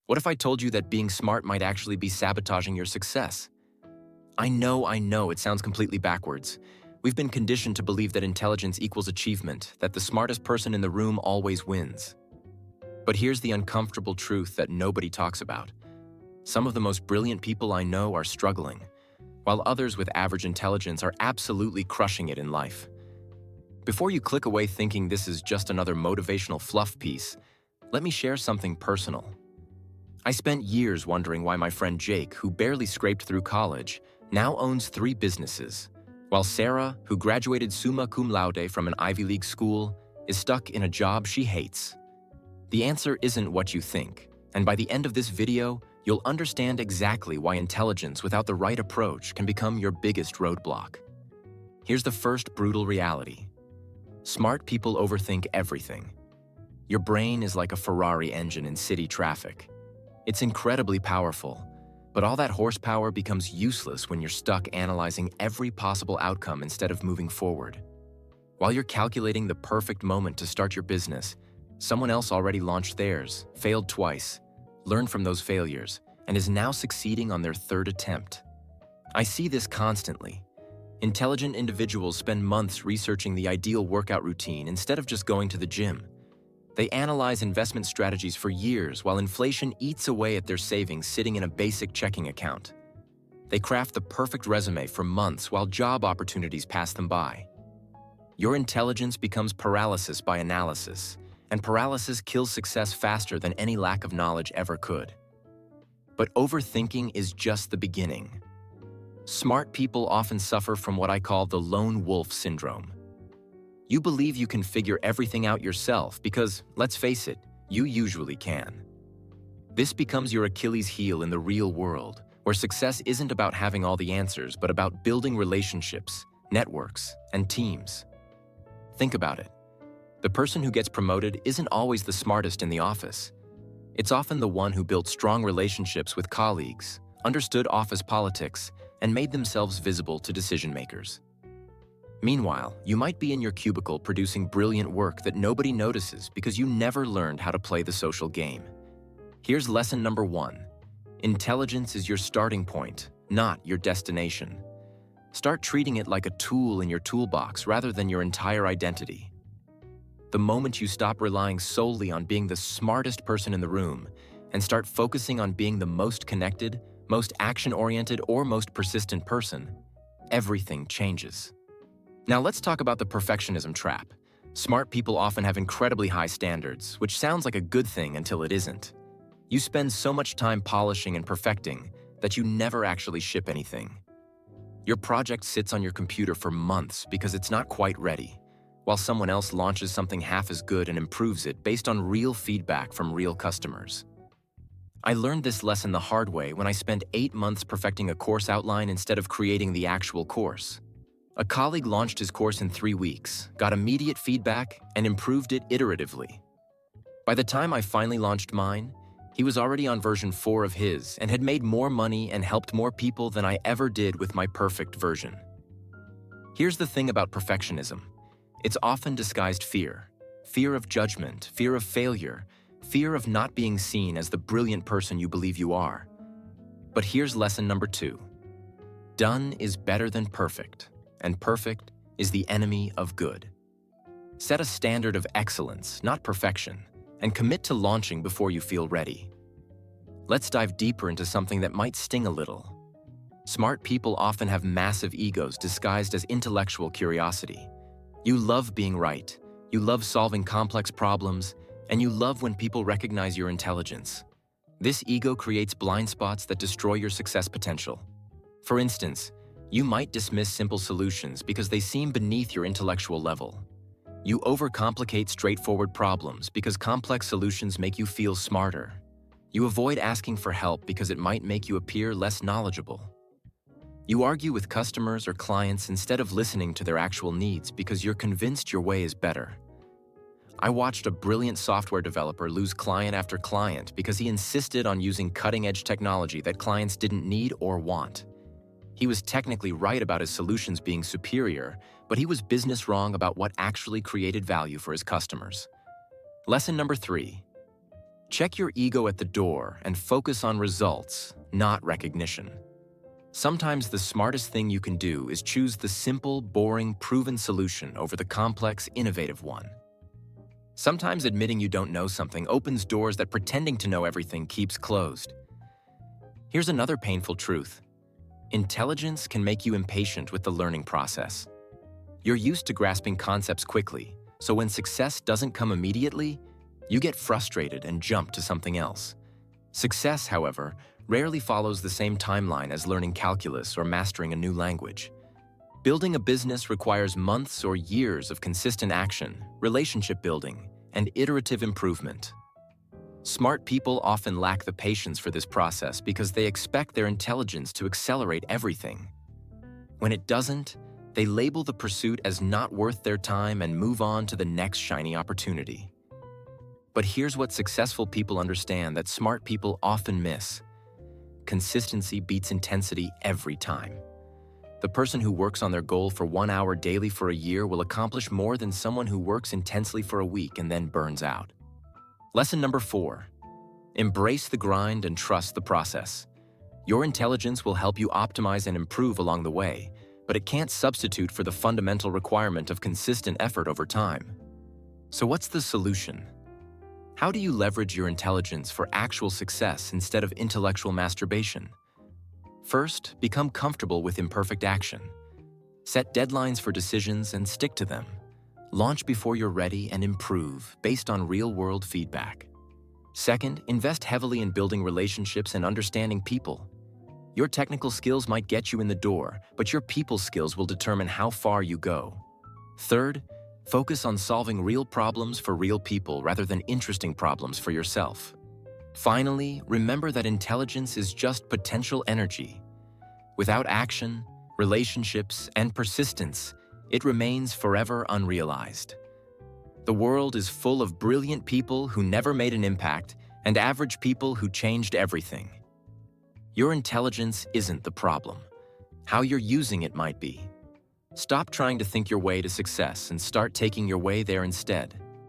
What if I told you that being smart might actually be sabotaging your success? I know, it sounds completely backwards. We've been conditioned to believe that intelligence equals achievement, that the smartest person in the room always wins. But here's the uncomfortable truth that nobody talks about. Some of the most brilliant people I know are struggling, while others with average intelligence are absolutely crushing it in life. Before you click away thinking this is just another motivational fluff piece, let me share something personal. I spent years wondering why my friend Jake, who barely scraped through college, now owns 3 businesses, while Sarah, who graduated summa cum laude from an Ivy League school, is stuck in a job she hates. The answer isn't what you think, and by the end of this video, you'll understand exactly why intelligence without the right approach can become your biggest roadblock. Here's the first brutal reality. Smart people overthink everything. Your brain is like a Ferrari engine in city traffic. It's incredibly powerful, but all that horsepower becomes useless when you're stuck analyzing every possible outcome instead of moving forward. While you're calculating the perfect moment to start your business, someone else already launched theirs, failed twice, learned from those failures, and is now succeeding on their 3rd attempt. I see this constantly. Intelligent individuals spend months researching the ideal workout routine instead of just going to the gym. They analyze investment strategies for years while inflation eats away at their savings sitting in a basic checking account. They craft the perfect resume for months while job opportunities pass them by. Your intelligence becomes paralysis by analysis, and paralysis kills success faster than any lack of knowledge ever could. But overthinking is just the beginning. Smart people often suffer from what I call the lone wolf syndrome. You believe you can figure everything out yourself because, let's face it, you usually can. This becomes your Achilles heel in the real world, where success isn't about having all the answers, but about building relationships, networks, and teams. Think about it. The person who gets promoted isn't always the smartest in the office. It's often the one who built strong relationships with colleagues, understood office politics, and made themselves visible to decision makers. Meanwhile, you might be in your cubicle producing brilliant work that nobody notices because you never learned how to play the social game. Here's lesson number 1. Intelligence is your starting point, not your destination. Start treating it like a tool in your toolbox rather than your entire identity. The moment you stop relying solely on being the smartest person in the room and start focusing on being the most connected, most action-oriented, or most persistent person, everything changes. Now let's talk about the perfectionism trap. Smart people often have incredibly high standards, which sounds like a good thing until it isn't. You spend so much time polishing and perfecting that you never actually ship anything. Your project sits on your computer for months because it's not quite ready, while someone else launches something half as good and improves it based on real feedback from real customers. I learned this lesson the hard way when I spent 8 months perfecting a course outline instead of creating the actual course. A colleague launched his course in 3 weeks, got immediate feedback, and improved it iteratively. By the time I finally launched mine, he was already on version 4 of his and had made more money and helped more people than I ever did with my perfect version. Here's the thing about perfectionism. It's often disguised fear. Fear of judgment, fear of failure, fear of not being seen as the brilliant person you believe you are. But here's lesson number 2. Done is better than perfect, and perfect is the enemy of good. Set a standard of excellence, not perfection, and commit to launching before you feel ready. Let's dive deeper into something that might sting a little. Smart people often have massive egos disguised as intellectual curiosity. You love being right, you love solving complex problems, and you love when people recognize your intelligence. This ego creates blind spots that destroy your success potential. For instance, you might dismiss simple solutions because they seem beneath your intellectual level. You overcomplicate straightforward problems because complex solutions make you feel smarter. You avoid asking for help because it might make you appear less knowledgeable. You argue with customers or clients instead of listening to their actual needs because you're convinced your way is better. I watched a brilliant software developer lose client after client because he insisted on using cutting-edge technology that clients didn't need or want. He was technically right about his solutions being superior, but he was business wrong about what actually created value for his customers. Lesson number 3. Check your ego at the door and focus on results, not recognition. Sometimes the smartest thing you can do is choose the simple, boring, proven solution over the complex, innovative one. Sometimes admitting you don't know something opens doors that pretending to know everything keeps closed. Here's another painful truth. Intelligence can make you impatient with the learning process. You're used to grasping concepts quickly, so when success doesn't come immediately, you get frustrated and jump to something else. Success, however, rarely follows the same timeline as learning calculus or mastering a new language. Building a business requires months or years of consistent action, relationship building, and iterative improvement. Smart people often lack the patience for this process because they expect their intelligence to accelerate everything. When it doesn't, they label the pursuit as not worth their time and move on to the next shiny opportunity. But here's what successful people understand that smart people often miss. Consistency beats intensity every time. The person who works on their goal for 1 hour daily for a year will accomplish more than someone who works intensely for a week and then burns out. Lesson number 4. Embrace the grind and trust the process. Your intelligence will help you optimize and improve along the way, but it can't substitute for the fundamental requirement of consistent effort over time. So what's the solution? How do you leverage your intelligence for actual success instead of intellectual masturbation? First, become comfortable with imperfect action. Set deadlines for decisions and stick to them. Launch before you're ready and improve based on real-world feedback. Second, invest heavily in building relationships and understanding people. Your technical skills might get you in the door, but your people skills will determine how far you go. Third, focus on solving real problems for real people rather than interesting problems for yourself. Finally, remember that intelligence is just potential energy. Without action, relationships, and persistence, it remains forever unrealized. The world is full of brilliant people who never made an impact and average people who changed everything. Your intelligence isn't the problem. How you're using it might be. Stop trying to think your way to success and start taking your way there instead.